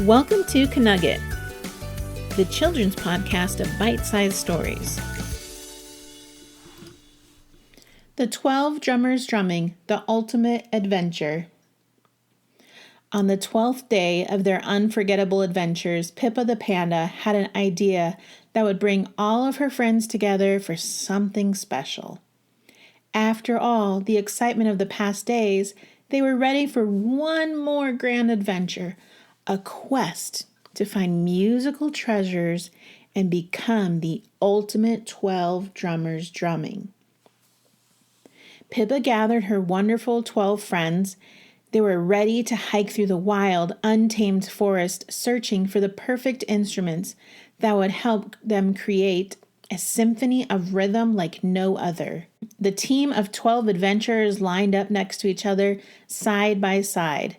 Welcome to Kanugget, the children's podcast of bite-sized stories. The 12 Drummers Drumming, the Ultimate Adventure. On the 12th day of their unforgettable adventures, Pippa the Panda had an idea that would bring all of her friends together for something special. After all the excitement of the past days, they were ready for one more grand adventure, a quest to find musical treasures and become the ultimate 12 drummers drumming. Pippa gathered her wonderful 12 friends. They were ready to hike through the wild, untamed forest, searching for the perfect instruments that would help them create a symphony of rhythm like no other. The team of 12 adventurers lined up next to each other, side by side.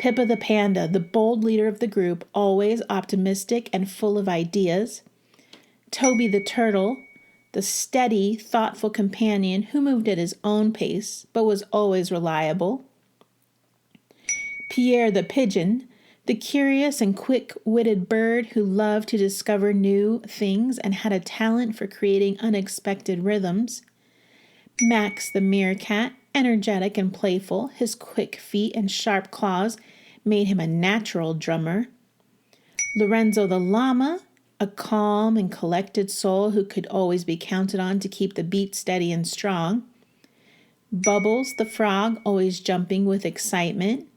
Pippa the Panda, the bold leader of the group, always optimistic and full of ideas. Toby the Turtle, the steady, thoughtful companion who moved at his own pace, but was always reliable. Pierre the Pigeon, the curious and quick-witted bird who loved to discover new things and had a talent for creating unexpected rhythms. Max the Meerkat, energetic and playful, his quick feet and sharp claws made him a natural drummer. Lorenzo the Llama, a calm and collected soul who could always be counted on to keep the beat steady and strong. Bubbles the Frog, always jumping with excitement.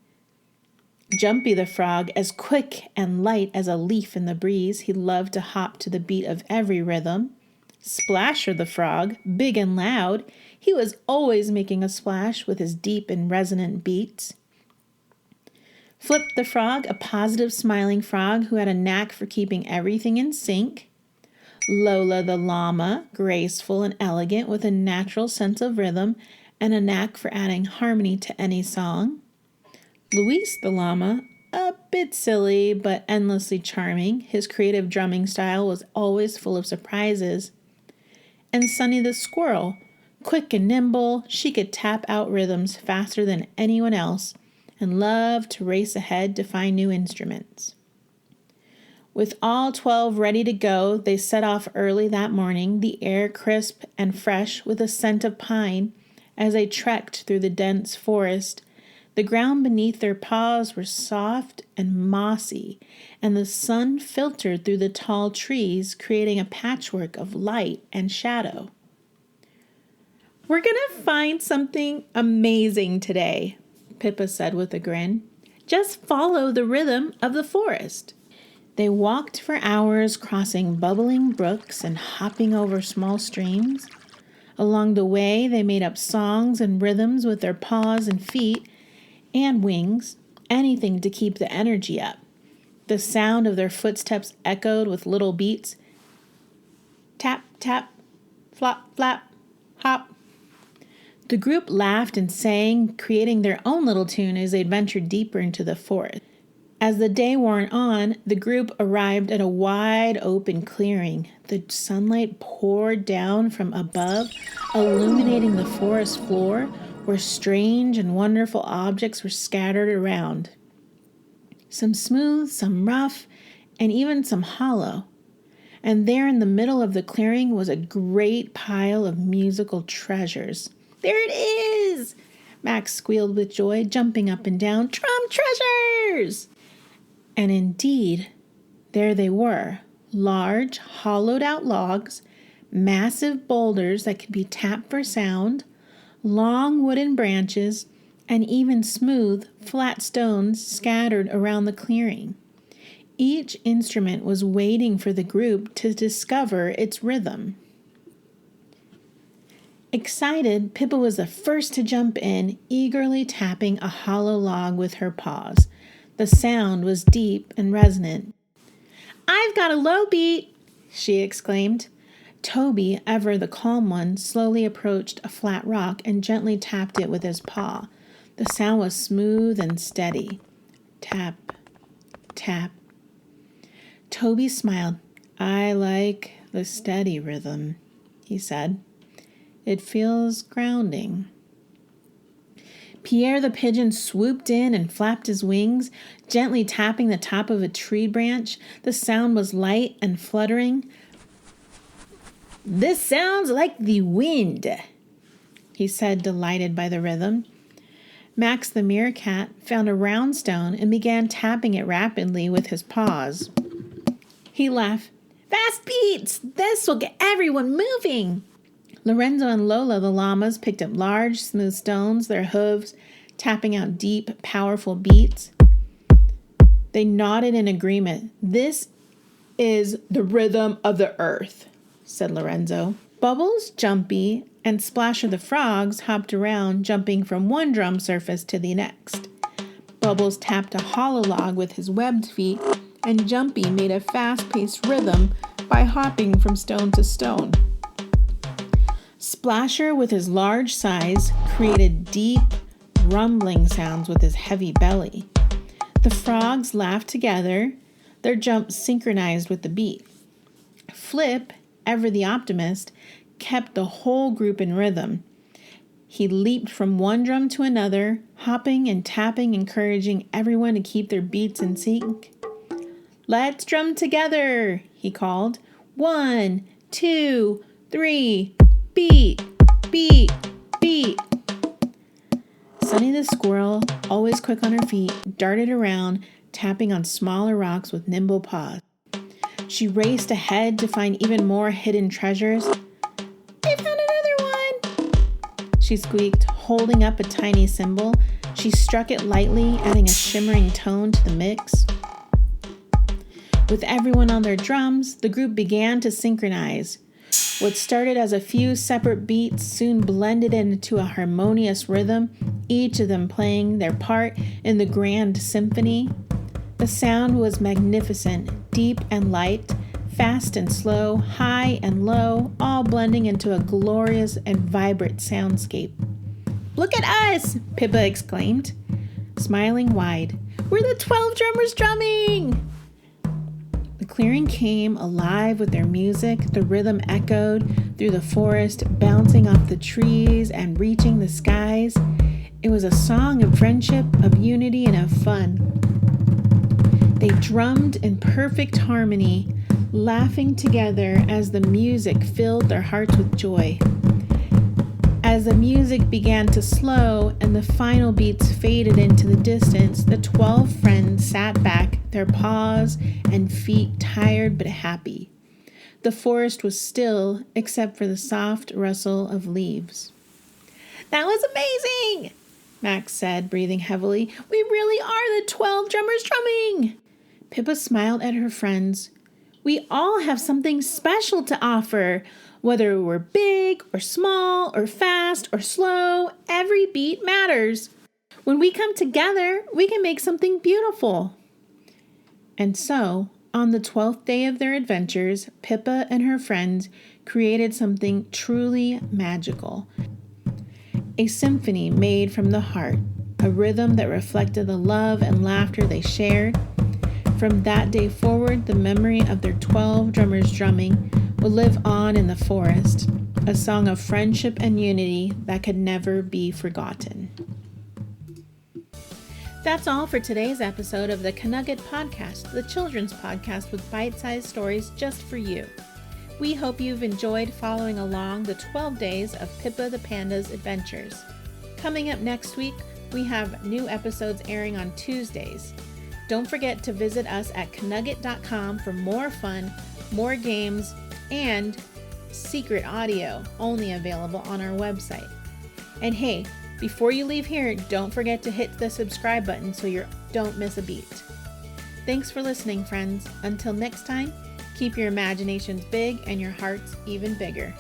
Jumpy the Frog, as quick and light as a leaf in the breeze, he loved to hop to the beat of every rhythm. Splasher the Frog, big and loud, he was always making a splash with his deep and resonant beats. Flip the Frog, a positive smiling frog who had a knack for keeping everything in sync. Lola the Llama, graceful and elegant with a natural sense of rhythm and a knack for adding harmony to any song. Luis the Llama, a bit silly but endlessly charming. His creative drumming style was always full of surprises. And Sunny the Squirrel, quick and nimble, she could tap out rhythms faster than anyone else and loved to race ahead to find new instruments. With all 12 ready to go, they set off early that morning, the air crisp and fresh with a scent of pine. As they trekked through the dense forest, the ground beneath their paws was soft and mossy, and the sun filtered through the tall trees, creating a patchwork of light and shadow. "We're going to find something amazing today," Pippa said with a grin. "Just follow the rhythm of the forest." They walked for hours, crossing bubbling brooks and hopping over small streams. Along the way, they made up songs and rhythms with their paws and feet and wings, anything to keep the energy up. The sound of their footsteps echoed with little beats. Tap, tap, flop, flap, hop. The group laughed and sang, creating their own little tune as they ventured deeper into the forest. As the day wore on, the group arrived at a wide open clearing. The sunlight poured down from above, illuminating the forest floor, where strange and wonderful objects were scattered around. Some smooth, some rough, and even some hollow. And there in the middle of the clearing was a great pile of musical treasures. "There it is!" Max squealed with joy, jumping up and down. "Drum treasures!" And indeed, there they were. Large, hollowed-out logs, massive boulders that could be tapped for sound, long wooden branches, and even smooth, flat stones scattered around the clearing. Each instrument was waiting for the group to discover its rhythm. Excited, Pippa was the first to jump in, eagerly tapping a hollow log with her paws. The sound was deep and resonant. "I've got a low beat," she exclaimed. Toby, ever the calm one, slowly approached a flat rock and gently tapped it with his paw. The sound was smooth and steady. Tap, tap. Toby smiled. "I like the steady rhythm," he said. "It feels grounding." Pierre the pigeon swooped in and flapped his wings, gently tapping the top of a tree branch. The sound was light and fluttering. "This sounds like the wind," he said, delighted by the rhythm. Max the meerkat found a round stone and began tapping it rapidly with his paws. He laughed. "Fast beats! This will get everyone moving!" Lorenzo and Lola the llamas picked up large, smooth stones, their hooves tapping out deep, powerful beats. They nodded in agreement. "This is the rhythm of the earth," said Lorenzo. Bubbles, Jumpy, and Splasher the frogs hopped around, jumping from one drum surface to the next. Bubbles tapped a hollow log with his webbed feet, and Jumpy made a fast-paced rhythm by hopping from stone to stone. Splasher, with his large size, created deep, rumbling sounds with his heavy belly. The frogs laughed together, their jumps synchronized with the beat. Flip, ever the optimist, kept the whole group in rhythm. He leaped from one drum to another, hopping and tapping, encouraging everyone to keep their beats in sync. "Let's drum together," he called. 1, 2, 3, beat, beat, beat. Sunny the squirrel, always quick on her feet, darted around, tapping on smaller rocks with nimble paws. She raced ahead to find even more hidden treasures. "I found another one!" she squeaked, holding up a tiny cymbal. She struck it lightly, adding a shimmering tone to the mix. With everyone on their drums, the group began to synchronize. What started as a few separate beats soon blended into a harmonious rhythm, each of them playing their part in the grand symphony. The sound was magnificent, deep and light, fast and slow, high and low, all blending into a glorious and vibrant soundscape. "Look at us!" Pippa exclaimed, smiling wide. "We're the 12 drummers drumming!" The clearing came alive with their music. The rhythm echoed through the forest, bouncing off the trees and reaching the skies. It was a song of friendship, of unity, and of fun. They drummed in perfect harmony, laughing together as the music filled their hearts with joy. As the music began to slow and the final beats faded into the distance, the 12 friends sat back, their paws and feet tired but happy. The forest was still, except for the soft rustle of leaves. "That was amazing!" Max said, breathing heavily. "We really are the 12 drummers drumming!" Pippa smiled at her friends. "We all have something special to offer. Whether we're big or small or fast or slow, every beat matters. When we come together, we can make something beautiful." And so, on the 12th day of their adventures, Pippa and her friends created something truly magical. A symphony made from the heart, a rhythm that reflected the love and laughter they shared. From that day forward, the memory of their 12 drummers drumming will live on in the forest, a song of friendship and unity that could never be forgotten. That's all for today's episode of the Kanugget podcast, the children's podcast with bite-sized stories just for you. We hope you've enjoyed following along the 12 days of Pippa the Panda's adventures. Coming up next week, we have new episodes airing on Tuesdays. Don't forget to visit us at Kanugget.com for more fun, more games, and secret audio only available on our website. And hey, before you leave here, don't forget to hit the subscribe button so you don't miss a beat. Thanks for listening, friends. Until next time, keep your imaginations big and your hearts even bigger.